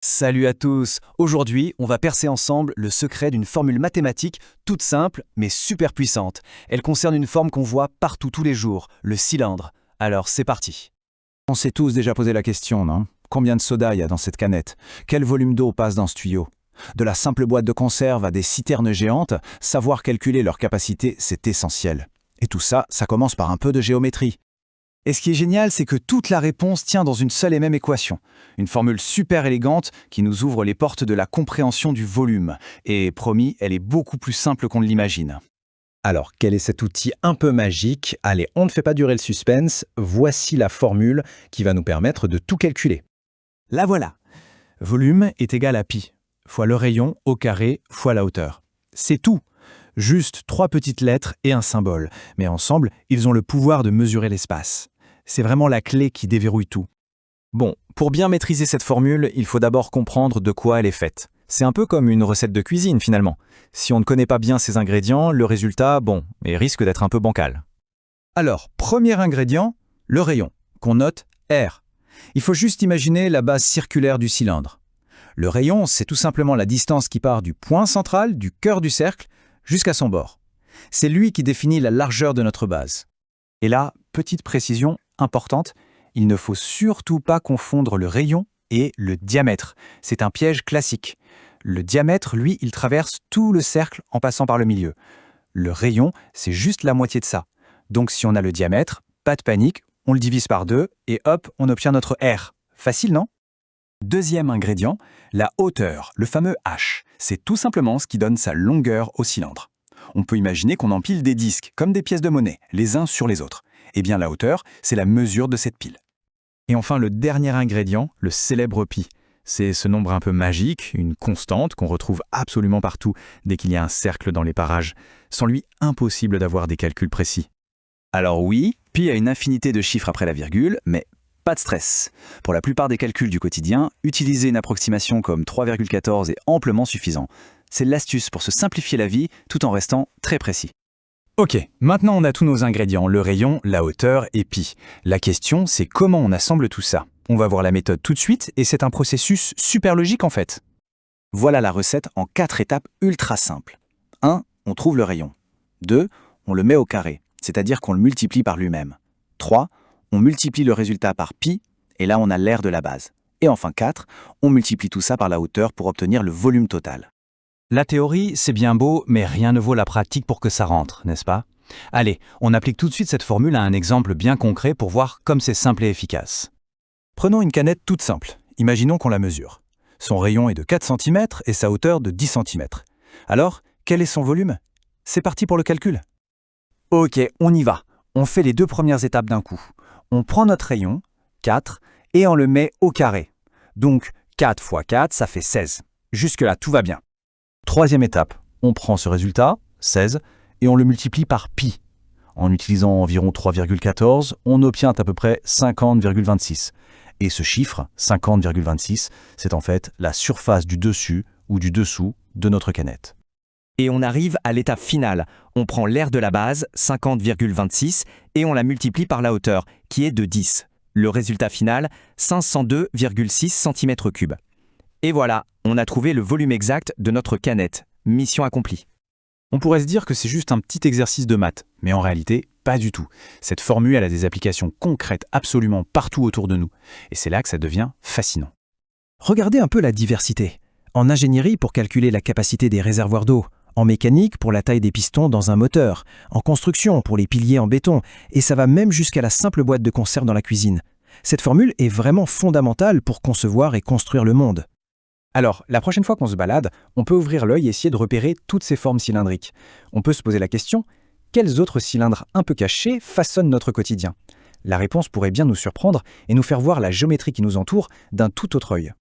Salut à tous. Aujourd'hui, on va percer ensemble le secret d'une formule mathématique toute simple mais super puissante. Elle concerne une forme qu'on voit partout tous les jours, le cylindre. Alors c'est parti. On s'est tous déjà posé la question, non? Combien de soda il y a dans cette canette? Quel volume d'eau passe dans ce tuyau? De la simple boîte de conserve à des citernes géantes, savoir calculer leur capacité, c'est essentiel. Et tout ça, ça commence par un peu de géométrie. Et ce qui est génial, c'est que toute la réponse tient dans une seule et même équation. Une formule super élégante qui nous ouvre les portes de la compréhension du volume. Et promis, elle est beaucoup plus simple qu'on ne l'imagine. Alors, quel est cet outil un peu magique? Allez, on ne fait pas durer le suspense, voici la formule qui va nous permettre de tout calculer. La voilà. Volume est égal à pi, fois le rayon au carré, fois la hauteur. C'est tout. Juste 3 petites lettres et un symbole, mais ensemble, ils ont le pouvoir de mesurer l'espace. C'est vraiment la clé qui déverrouille tout. Bon, pour bien maîtriser cette formule, il faut d'abord comprendre de quoi elle est faite. C'est un peu comme une recette de cuisine finalement. Si on ne connaît pas bien ses ingrédients, le résultat, risque d'être un peu bancal. Alors, premier ingrédient, le rayon, qu'on note R. Il faut juste imaginer la base circulaire du cylindre. Le rayon, c'est tout simplement la distance qui part du point central, du cœur du cercle, jusqu'à son bord. C'est lui qui définit la largeur de notre base. Et là, petite précision importante, il ne faut surtout pas confondre le rayon et le diamètre. C'est un piège classique. Le diamètre, lui, il traverse tout le cercle en passant par le milieu. Le rayon, c'est juste la moitié de ça. Donc si on a le diamètre, pas de panique, on le divise par 2 et hop, on obtient notre R. Facile, non? Deuxième ingrédient, la hauteur, le fameux H. C'est tout simplement ce qui donne sa longueur au cylindre. On peut imaginer qu'on empile des disques, comme des pièces de monnaie, les uns sur les autres. Eh bien la hauteur, c'est la mesure de cette pile. Et enfin le dernier ingrédient, le célèbre pi. C'est ce nombre un peu magique, une constante qu'on retrouve absolument partout dès qu'il y a un cercle dans les parages. Sans lui, impossible d'avoir des calculs précis. Alors oui, pi a une infinité de chiffres après la virgule, mais pas de stress. Pour la plupart des calculs du quotidien, utiliser une approximation comme 3,14 est amplement suffisant. C'est l'astuce pour se simplifier la vie tout en restant très précis. Ok, maintenant on a tous nos ingrédients, le rayon, la hauteur et pi. La question, c'est comment on assemble tout ça. On va voir la méthode tout de suite et c'est un processus super logique en fait. Voilà la recette en 4 étapes ultra simples. 1. On trouve le rayon. 2. On le met au carré, c'est-à-dire qu'on le multiplie par lui-même. 3. On multiplie le résultat par pi, et là on a l'aire de la base. Et enfin 4, on multiplie tout ça par la hauteur pour obtenir le volume total. La théorie, c'est bien beau, mais rien ne vaut la pratique pour que ça rentre, n'est-ce pas? Allez, on applique tout de suite cette formule à un exemple bien concret pour voir comme c'est simple et efficace. Prenons une canette toute simple, imaginons qu'on la mesure. Son rayon est de 4 cm et sa hauteur de 10 cm. Alors, quel est son volume? C'est parti pour le calcul. Ok, on y va. On fait les 2 premières étapes d'un coup. On prend notre rayon, 4, et on le met au carré. Donc 4 fois 4, ça fait 16. Jusque-là, tout va bien. Troisième étape, on prend ce résultat, 16, et on le multiplie par pi. En utilisant environ 3,14, on obtient à peu près 50,26. Et ce chiffre, 50,26, c'est en fait la surface du dessus ou du dessous de notre canette. Et on arrive à l'étape finale. On prend l'aire de la base, 50,26, et on la multiplie par la hauteur, qui est de 10. Le résultat final, 502,6 cm3. Et voilà, on a trouvé le volume exact de notre canette. Mission accomplie. On pourrait se dire que c'est juste un petit exercice de maths, mais en réalité, pas du tout. Cette formule elle a des applications concrètes absolument partout autour de nous. Et c'est là que ça devient fascinant. Regardez un peu la diversité. En ingénierie pour calculer la capacité des réservoirs d'eau, en mécanique pour la taille des pistons dans un moteur, en construction pour les piliers en béton, et ça va même jusqu'à la simple boîte de conserve dans la cuisine. Cette formule est vraiment fondamentale pour concevoir et construire le monde. Alors, la prochaine fois qu'on se balade, on peut ouvrir l'œil et essayer de repérer toutes ces formes cylindriques. On peut se poser la question, quels autres cylindres un peu cachés façonnent notre quotidien? La réponse pourrait bien nous surprendre et nous faire voir la géométrie qui nous entoure d'un tout autre œil.